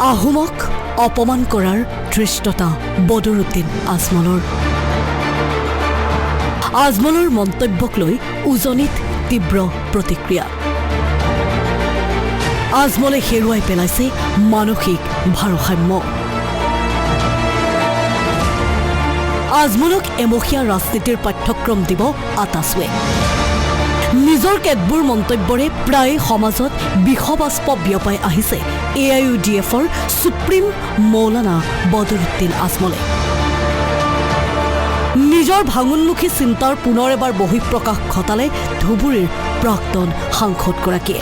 আহোমক অপমান কৰাৰ ধৃষ্টতা বদৰুদ্দিন আজমলৰ। আজমলৰ মন্তব্যক লৈ উজনিত তীব্ৰ প্ৰতিক্ৰিয়া। আজমলে হেৰুৱাই পেলাইছে মানসিক ভাৰসাম্য। আজমলক এমহীয়া ৰাজনীতিৰ পাঠ্যক্ৰম দিব আতাছুৱে। নিজৰ কেতবোৰ মন্তব্যৰে প্ৰায় সমাজত বিষবাষ্প বিয়পাই আহিছে AIUDFৰ সুপ্ৰিম মৌলানা বদৰুদ্দিন আজমলে। নিজৰ ভাঙোন্মুখী চিন্তাৰ পুনৰ এবাৰ বহিঃপ্ৰকাশ ঘটালে ধুবুৰীৰ প্ৰাক্তন সাংসদগৰাকীয়ে।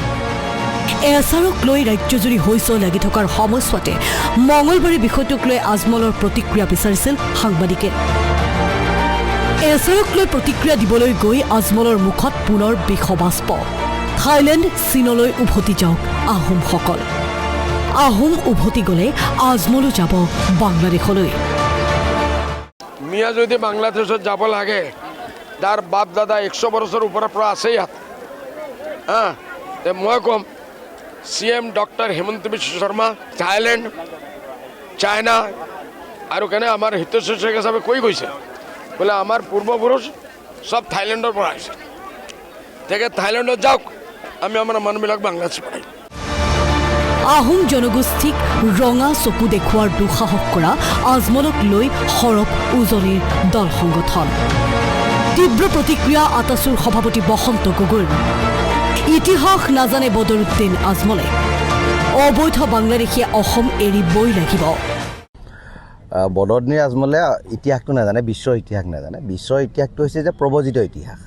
এছাৰক লৈ ৰাজ্যজুৰি হৈচৈ লাগি থকাৰ সময়ছোৱাতে মঙলবাৰে বিষয়টোক লৈ আজমলৰ প্ৰতিক্ৰিয়া বিচাৰিছিল সাংবাদিকে। এছাৰক লৈ প্ৰতিক্ৰিয়া দিবলৈ গৈ আজমলৰ মুখত পুনৰ বিষবাষ্প। থাইলেণ্ড চীনলৈ উভতি যাওক আহোমসকল। আহোম উভতি গ'লে আজমলো যাব বাংলাদেশলৈ। মিয়া যদি বাংলাদেশত যাব লাগে, তাৰ বাপ দাদা 100 বছৰৰ ওপৰৰ পৰা আছে ইয়াত। মই ক'ম CM doctor Hemanta Biswa Sarma Thailand, China আৰু কেনে আমাৰ হিতেশ্বৰ শইকীয়া চাহাবে কৈ গৈছে বোলে আমাৰ পূৰ্বপুৰুষ চব থাইলেণ্ডৰ পৰা আহিছে। তেখেত থাইলেণ্ডত যাওক, আমি আমাৰ মানুহবিলাক বাংলাদেশ পাই। আহোম জনগোষ্ঠীক ৰঙা চকু দেখুওৱাৰ দুঃসাহস কৰা আজমলক লৈ সৰব উজনিৰ দল সংগঠন। তীব্ৰ প্ৰতিক্ৰিয়া আতাছুৰ সভাপতি বসন্ত গগৈৰ। ইতিহাস নাজানে বদৰুদ্দিন আজমলে। অবৈধ বাংলাদেশীয়ে অসম এৰিবই লাগিব। বদৰুদ্দিন আজমলে ইতিহাসটো নাজানে, বিশ্বৰ ইতিহাস নাজানে। বিশ্বৰ ইতিহাসটো হৈছে যে প্ৰব্ৰজিত ইতিহাস।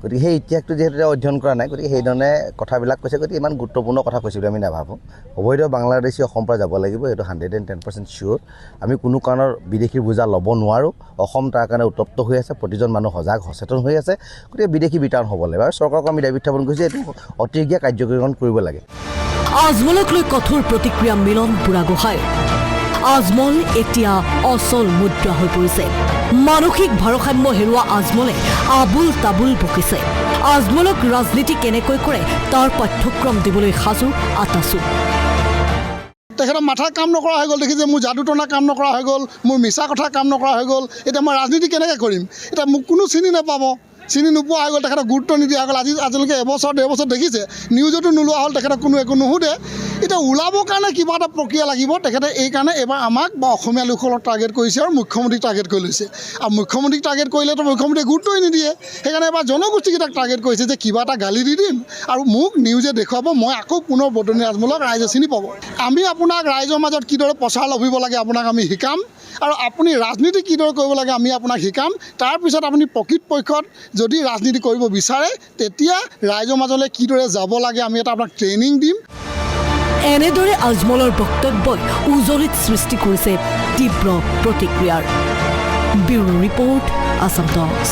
গতিকে সেই ইতিহাসটো যিহেতু অধ্যয়ন কৰা নাই, গতিকে সেইধৰণে কথাবিলাক কৈছে। গতিকে ইমান গুৰুত্বপূৰ্ণ কথা কৈছে বুলি আমি নাভাবোঁ। অবৈধ বাংলাদেশী অসমৰ পৰা যাব লাগিব, এইটো 110% চিয়'ৰ। আমি কোনো কাৰণত বিদেশীৰ বোজা ল'ব নোৱাৰোঁ। অসম তাৰ কাৰণে উত্তপ্ত হৈ আছে, প্ৰতিজন মানুহ সজাগ সচেতন হৈ আছে। গতিকে বিদেশী বিতৰণ হ'ব লাগিব আৰু চৰকাৰক আমি দাবী উত্থাপন কৰিছোঁ, এইটো অতিশীঘ্ৰে কাৰ্যকৰীকৰণ কৰিব লাগে। আজমলক লৈ কঠোৰ প্ৰতিক্ৰিয়া মিলন বুঢ়াগোহাঁই। আজমল এতিয়া অচল মুদ্ৰা হৈ পৰিছে। মানসিক ভাৰসাম্য হেৰুওৱা আজমলে আবুল তাবুল বকিছে। আজমলক ৰাজনীতি কেনেকৈ কৰে তাৰ পাঠ্যক্ৰম দিবলৈ সাজু আতাছু। তেখেতৰ মাথা কাম নকৰা হৈ গ'ল। দেখিছে মোৰ যাদু টনা কাম নকৰা হৈ গ'ল, মোৰ মিছা কথা কাম নকৰা হৈ গ'ল। এতিয়া মই ৰাজনীতি কেনেকৈ কৰিম? এতিয়া মোক কোনো চিনি নাপাব, চিনি নোপোৱা হৈ গ'ল। তেখেতক গুৰুত্ব নিদিয়া হৈ গ'ল। আজিলৈকে এবছৰ 1.5 বছৰ দেখিছে, নিউজতো নোলোৱা হ'ল। তেখেতক কোনো একো নুসুধে। এতিয়া ওলাবৰ কাৰণে কিবা এটা প্ৰক্ৰিয়া লাগিব। তেখেতে এইকাৰণে এইবাৰ আমাক বা অসমীয়া লোকসকলক টাৰ্গেট কৰিছে আৰু মুখ্যমন্ত্ৰীক টাৰ্গেট কৰি লৈছে। আৰু মুখ্যমন্ত্ৰীক টাৰ্গেট কৰিলেতো মুখ্যমন্ত্ৰীয়ে গুৰুত্বই নিদিয়ে। সেইকাৰণে এবাৰ জনগোষ্ঠীকেইটাক টাৰ্গেট কৰিছে যে কিবা এটা গালি দি দিম আৰু মোক নিউজে দেখুৱাব, মই আকৌ পুনৰ বদৰুদ্দিন আজমলক ৰাইজে চিনি পাব। আমি আপোনাক ৰাইজৰ মাজত কিদৰে প্ৰচাৰ লভিব লাগে আপোনাক আমি শিকাম, আৰু আপুনি ৰাজনীতি কিদৰে কৰিব লাগে আমি আপোনাক শিকাম। তাৰপিছত আপুনি প্ৰকৃতপক্ষত যদি ৰাজনীতি কৰিব বিচাৰে, তেতিয়া ৰাইজৰ মাজলৈ কিদৰে যাব লাগে আমি এটা আপোনাক ট্ৰেইনিং দিম। এনেদৰে আজমলৰ বক্তব্যই উজনিত সৃষ্টি কৰিছে তীব্ৰ প্ৰতিক্ৰিয়াৰ। ব্যুৰো ৰিপৰ্ট, আসাম টক্স।